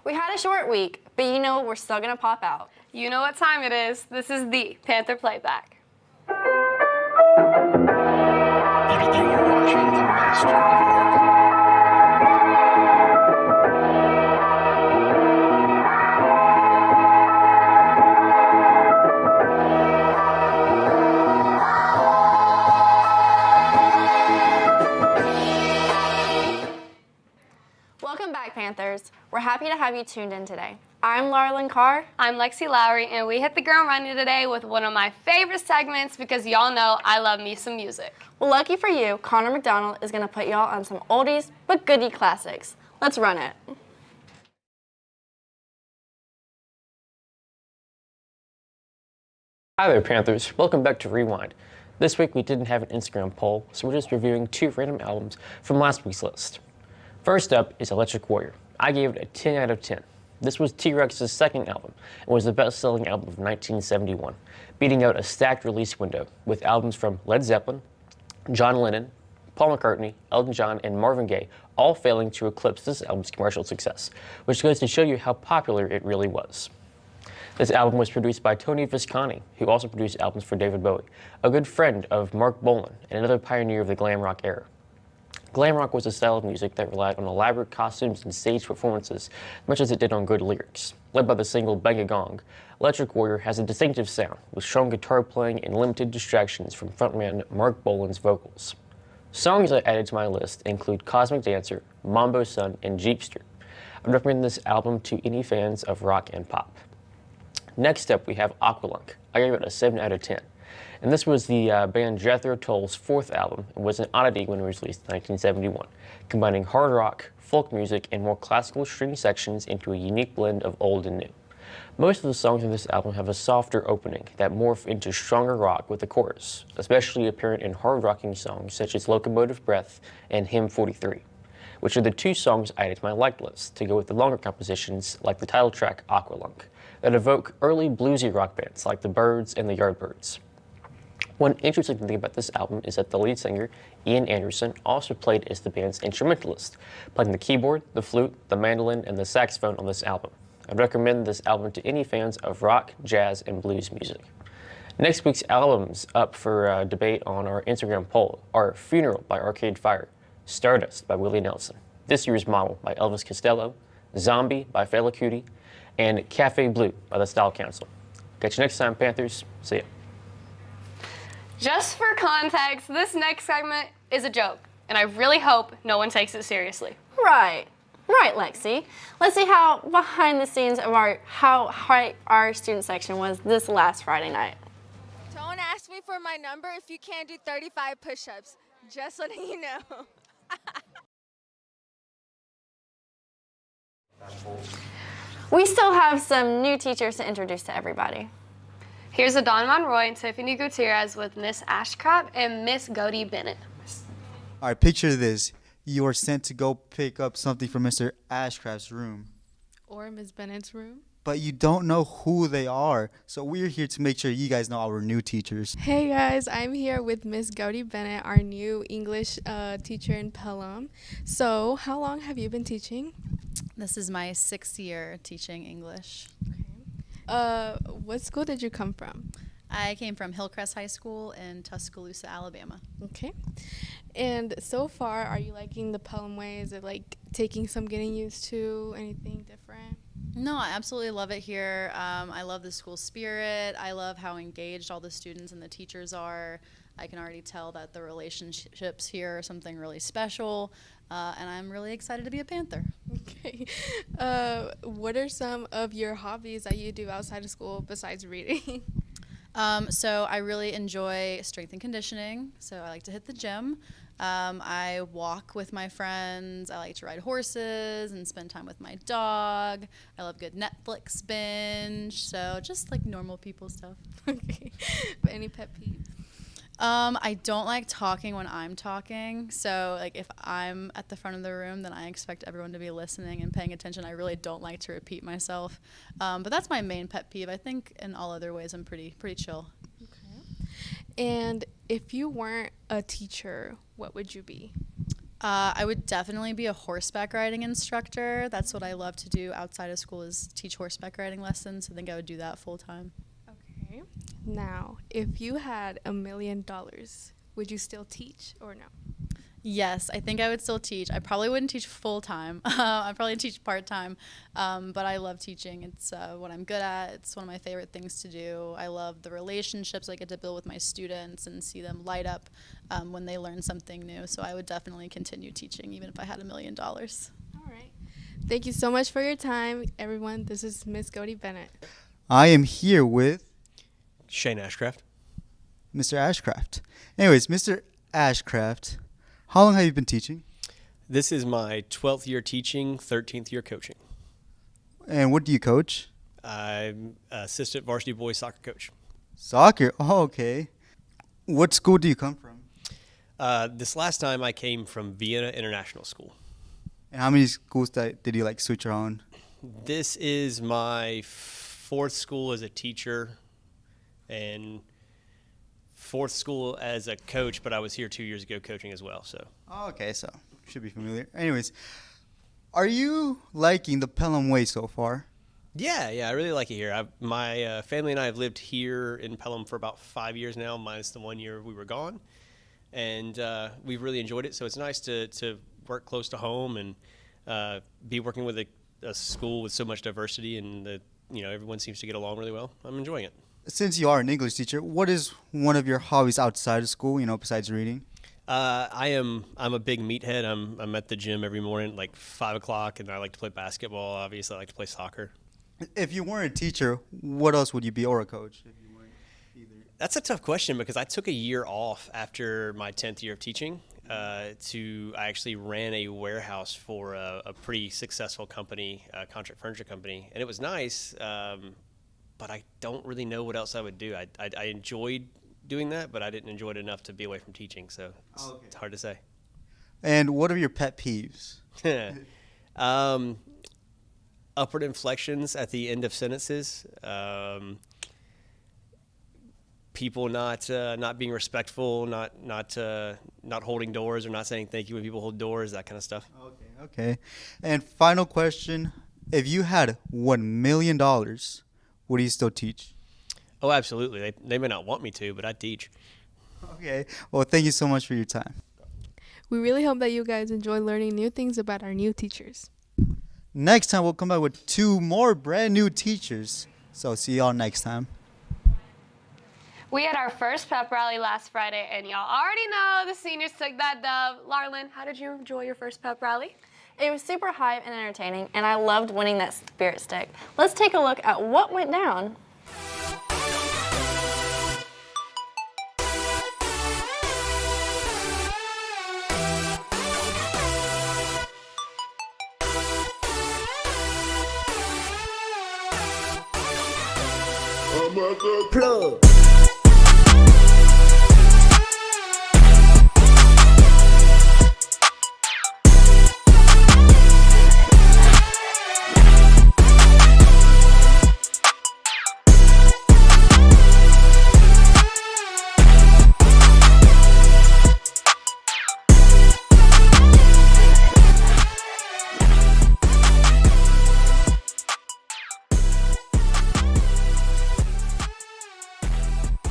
We had a short week, but you know we're still gonna pop out. You know what time it is. This is the Panther Playback. You are watching the Master of Organ. Welcome back, Panthers. We're happy to have you tuned in today. I'm Laurelyn Carr. I'm Lexi Lowry, and we hit the ground running today with one of my favorite segments because y'all know I love me some music. Well, lucky for you, Connor McDonald is gonna put y'all on some oldies but goodie classics. Let's run it. Hi there, Panthers. Welcome back to Rewind. This week we didn't have an Instagram poll, so we're just reviewing two random albums from last week's list. First up is Electric Warrior. I gave it a 10 out of 10. This was T-Rex's second album and was the best-selling album of 1971, beating out a stacked release window with albums from Led Zeppelin, John Lennon, Paul McCartney, Elton John, and Marvin Gaye, all failing to eclipse this album's commercial success, which goes to show you how popular it really was. This album was produced by Tony Visconti, who also produced albums for David Bowie, a good friend of Mark Bolan and another pioneer of the glam rock era. Glam rock was a style of music that relied on elaborate costumes and stage performances, much as it did on good lyrics. Led by the single Bang a Gong, Electric Warrior has a distinctive sound, with strong guitar playing and limited distractions from frontman Mark Bolan's vocals. Songs I added to my list include Cosmic Dancer, Mambo Sun, and Jeepster. I'd recommend this album to any fans of rock and pop. Next up, we have Aqualung. I gave it a 7 out of 10. And this was the band Jethro Tull's fourth album and was an oddity when it was released in 1971, combining hard rock, folk music, and more classical string sections into a unique blend of old and new. Most of the songs on this album have a softer opening that morph into stronger rock with the chorus, especially apparent in hard rocking songs such as Locomotive Breath and Hymn 43, which are the two songs I added to my liked list to go with the longer compositions like the title track Aqualung, that evoke early bluesy rock bands like the Byrds and the Yardbirds. One interesting thing about this album is that the lead singer, Ian Anderson, also played as the band's instrumentalist, playing the keyboard, the flute, the mandolin, and the saxophone on this album. I'd recommend this album to any fans of rock, jazz, and blues music. Next week's albums up for debate on our Instagram poll are Funeral by Arcade Fire, Stardust by Willie Nelson, This Year's Model by Elvis Costello, Zombie by Fela Kuti, and Cafe Blue by the Style Council. Catch you next time, Panthers. See ya. Just for context, this next segment is a joke, and I really hope no one takes it seriously. Right, Lexi. Let's see how behind the scenes of how hype our student section was this last Friday night. Don't ask me for my number if you can't do 35 push-ups. Just letting you know. We still have some new teachers to introduce to everybody. Here's Adon Monroy and Tiffany Gutierrez with Miss Ashcraft and Miss Godey Bennett. All right, picture this. You are sent to go pick up something from Mr. Ashcraft's room. Or Miss Bennett's room. But you don't know who they are. So we're here to make sure you guys know our new teachers. Hey guys, I'm here with Miss Godey Bennett, our new English teacher in Pelham. So how long have you been teaching? This is my 6th year teaching English. What school did you come from? I came from Hillcrest High School in Tuscaloosa, Alabama. Okay. And so far, are you liking the Pelham way? Is it like taking some getting used to? Anything different? No, I absolutely love it here. I love the school spirit. I love how engaged all the students and the teachers are. I can already tell that the relationships here are something really special, and I'm really excited to be a Panther. Okay. What are some of your hobbies that you do outside of school besides reading? So I really enjoy strength and conditioning, so I like to hit the gym. I walk with my friends. I like to ride horses and spend time with my dog. I love good Netflix binge, so just like normal people stuff. Okay. But any pet peeves? I don't like talking when I'm talking. So like if I'm at the front of the room, then I expect everyone to be listening and paying attention. I really don't like to repeat myself. But that's my main pet peeve. I think in all other ways I'm pretty chill. Okay. And if you weren't a teacher, what would you be? I would definitely be a horseback riding instructor. That's what I love to do outside of school is teach horseback riding lessons. I think I would do that full time. Okay. Now, if you had $1 million, would you still teach or no? Yes, I think I would still teach. I probably wouldn't teach full time. I'd probably teach part time, but I love teaching. It's what I'm good at. It's one of my favorite things to do. I love the relationships I get to build with my students and see them light up when they learn something new. So I would definitely continue teaching even if I had $1 million. All right. Thank you so much for your time, everyone. This is Miss Gody Bennett. I am here with Shane Ashcraft. Mr. Ashcraft. Anyways, Mr. Ashcraft, how long have you been teaching? This is my 12th year teaching, 13th year coaching. And what do you coach? I'm assistant varsity boys soccer coach. Soccer. Oh, okay. What school do you come from? This last time I came from Vienna International School. And how many schools did you like switch around? This is my 4th school as a teacher and 4th school as a coach, but I was here 2 years ago coaching as well. So. Oh, okay, so should be familiar. Anyways, are you liking the Pelham Way so far? Yeah, I really like it here. My family and I have lived here in Pelham for about 5 years now, minus the 1 year we were gone, and we've really enjoyed it. So it's nice to work close to home and be working with a school with so much diversity, and everyone seems to get along really well. I'm enjoying it. Since you are an English teacher, what is one of your hobbies outside of school, besides reading? I'm a big meathead. I'm at the gym every morning, like 5 o'clock, and I like to play basketball. Obviously, I like to play soccer. If you weren't a teacher, what else would you be, or a coach? If you weren't either? That's a tough question because I took a year off after my 10th year of teaching. I actually ran a warehouse for a pretty successful company, a contract furniture company, and it was nice. But I don't really know what else I would do. I enjoyed doing that, but I didn't enjoy it enough to be away from teaching, so it's hard to say. And what are your pet peeves? Upward inflections at the end of sentences, people not being respectful, not holding doors or not saying thank you when people hold doors, that kind of stuff. Okay. And final question, if you had $1 million, would you still teach? Oh, absolutely. They may not want me to, but I teach. Okay. Well, thank you so much for your time. We really hope that you guys enjoy learning new things about our new teachers. Next time, we'll come back with 2 more brand new teachers. So see y'all next time. We had our first pep rally last Friday, and y'all already know the seniors took that dub. Larlin, how did you enjoy your first pep rally? It was super hype and entertaining, and I loved winning that spirit stick. Let's take a look at what went down. Plug.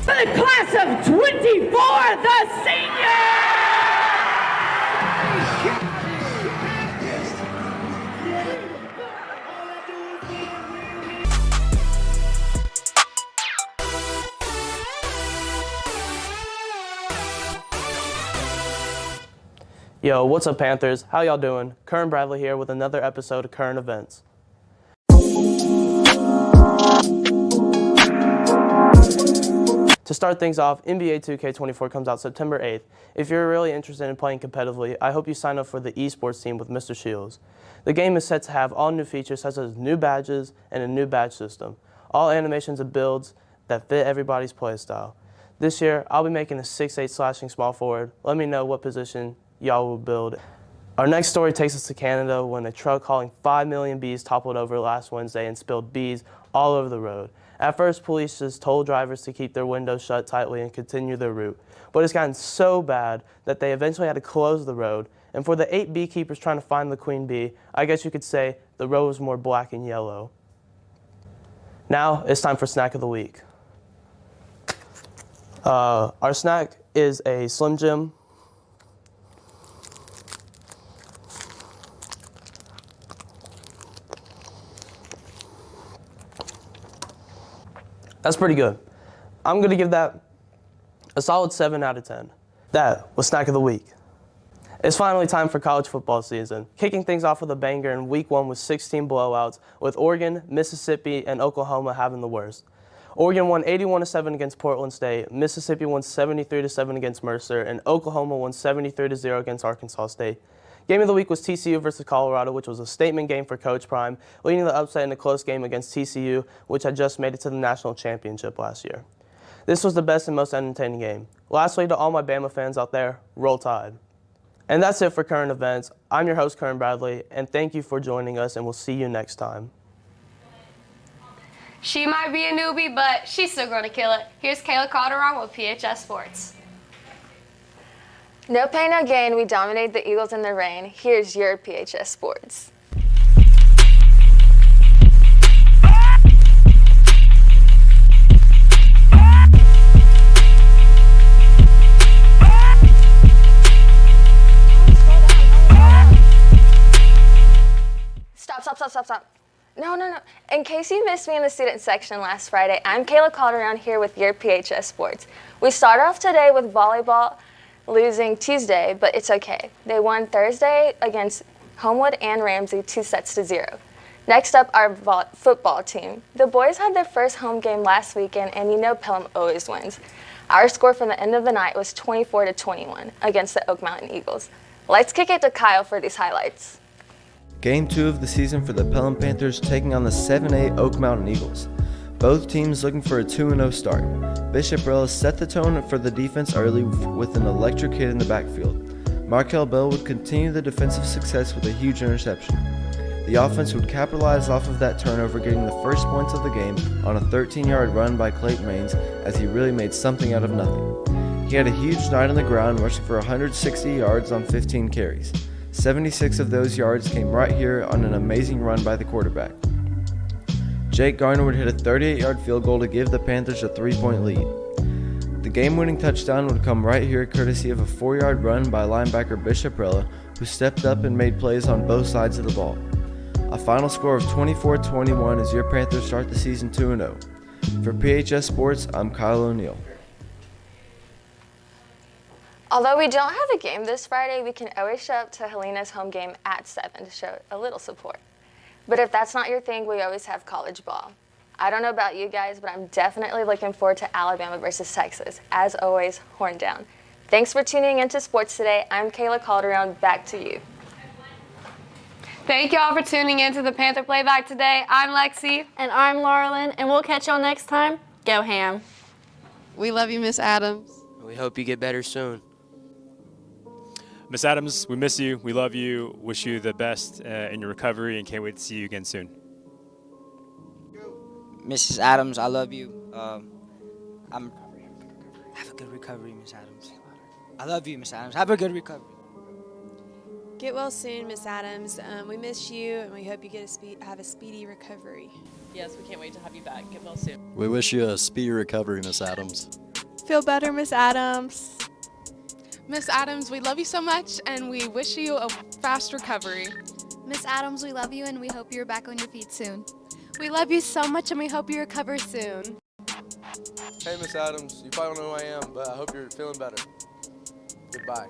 The class of 24, the seniors! Yo, what's up, Panthers? How y'all doing? Kern Bradley here with another episode of Current Events. To start things off, NBA 2K24 comes out September 8th. If you're really interested in playing competitively, I hope you sign up for the esports team with Mr. Shields. The game is set to have all new features such as new badges and a new badge system, all animations and builds that fit everybody's playstyle. This year, I'll be making a 6'8" slashing small forward. Let me know what position y'all will build. Our next story takes us to Canada when a truck hauling 5 million bees toppled over last Wednesday and spilled bees all over the road. At first, police just told drivers to keep their windows shut tightly and continue their route. But it's gotten so bad that they eventually had to close the road And for the 8 beekeepers trying to find the queen bee, I guess you could say the row is more black and yellow. Now it's time for snack of the week. Our snack is a Slim Jim. That's pretty good. I'm going to give that a solid 7 out of 10. That was Snack of the Week. It's finally time for college football season. Kicking things off with a banger in week 1 with 16 blowouts, with Oregon, Mississippi, and Oklahoma having the worst. Oregon won 81-7 against Portland State, Mississippi won 73-7 against Mercer, and Oklahoma won 73-0 against Arkansas State. Game of the week was TCU versus Colorado, which was a statement game for Coach Prime, leading the upset in a close game against TCU, which had just made it to the national championship last year. This was the best and most entertaining game. Lastly, to all my Bama fans out there, roll Tide. And that's it for current events. I'm your host, Kern Bradley, and thank you for joining us, and we'll see you next time. She might be a newbie, but she's still going to kill it. Here's Kayla Calderon with PHS Sports. No pain, no gain. We dominate the Eagles in the rain. Here's your PHS Sports. Stop. No. In case you missed me in the student section last Friday, I'm Kayla Calderon here with your PHS Sports. We started off today with volleyball losing Tuesday, but it's okay. They won Thursday against Homewood and Ramsey 2-0. Next up, our football team. The boys had their first home game last weekend, and you know Pelham always wins. Our score from the end of the night was 24-21 against the Oak Mountain Eagles. Let's kick it to Kyle for these highlights. Game 2 of the season for the Pelham Panthers taking on the 7A Oak Mountain Eagles. Both teams looking for a 2-0 start. Bishop Rellis set the tone for the defense early with an electric hit in the backfield. Markel Bell would continue the defensive success with a huge interception. The offense would capitalize off of that turnover, getting the first points of the game on a 13-yard run by Clayton Raines, as he really made something out of nothing. He had a huge night on the ground, rushing for 160 yards on 15 carries. 76 of those yards came right here on an amazing run by the quarterback. Jake Garner would hit a 38-yard field goal to give the Panthers a 3-point lead. The game-winning touchdown would come right here courtesy of a 4-yard run by linebacker Bishop Rella, who stepped up and made plays on both sides of the ball. A final score of 24-21 as your Panthers start the season 2-0. For PHS Sports, I'm Kyle O'Neill. Although we don't have a game this Friday, we can always show up to Helena's home game at 7 to show a little support. But if that's not your thing, we always have college ball. I don't know about you guys, but I'm definitely looking forward to Alabama versus Texas. As always, horn down. Thanks for tuning into sports today. I'm Kayla Calderon. Back to you. Thank you all for tuning in to the Panther Playback today. I'm Lexi. And I'm Laurelyn, and we'll catch y'all next time. Go Ham. We love you, Miss Adams. We hope you get better soon. Miss Adams, we miss you. We love you. Wish you the best in your recovery and can't wait to see you again soon. Mrs. Adams, I love you. Have a good recovery, Miss Adams. I love you, Miss Adams. Have a good recovery. Get well soon, Miss Adams. We miss you, and we hope you have a speedy recovery. Yes, we can't wait to have you back. Get well soon. We wish you a speedy recovery, Miss Adams. Feel better, Miss Adams. Miss Adams, we love you so much, and we wish you a fast recovery. Miss Adams, we love you, and we hope you're back on your feet soon. We love you so much, and we hope you recover soon. Hey, Miss Adams, you probably don't know who I am, but I hope you're feeling better. Goodbye.